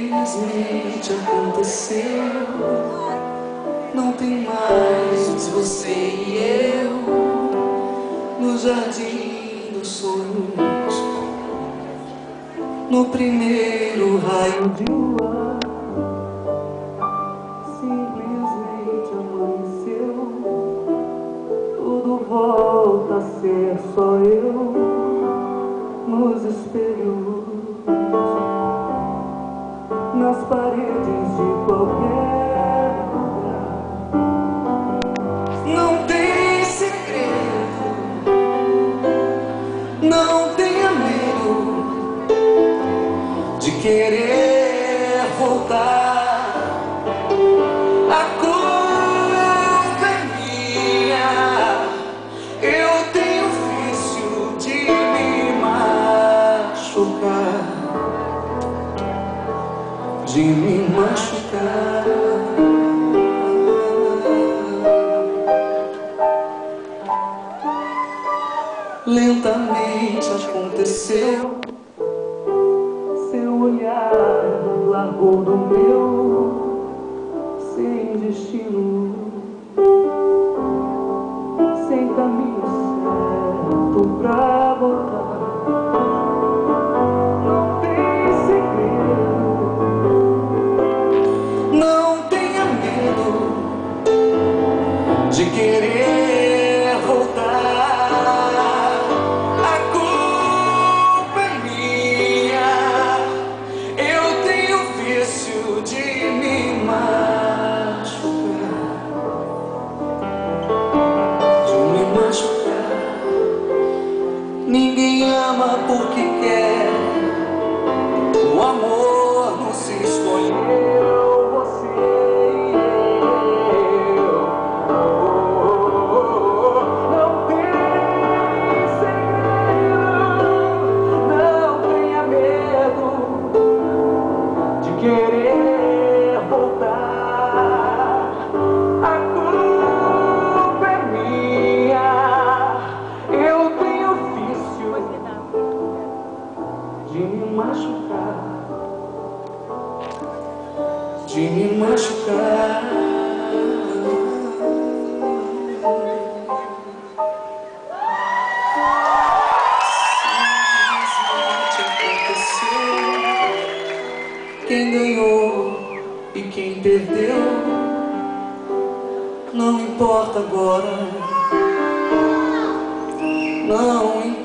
Simplesmente aconteceu. Não tem mais você e eu no jardim dos sonhos, no primeiro raio de lua. Simplesmente amanheceu. Tudo volta a ser só eu nos espelhos, nas paredes de qualquer lugar. Não tem segredo, não tenha medo de querer voltar. A culpa é minha, eu tenho vício de me machucar, de me machucar. Lentamente aconteceu. Seu olhar largou do meu, sem destino, sem caminho certo pra voltar. Não tem segredo, não tenha medo de querer voltar. A culpa é minha, eu tenho vício de me machucar, de me machucar. Ninguém ama porque quer, o amor não se escolheu, você e eu. Não tem segredo, não tenha medo de querer voltar. A culpa é minha, eu tenho vício de me machucar, de me machucar. Simplesmente aconteceu. Quem ganhou e quem perdeu não importa agora, não importa.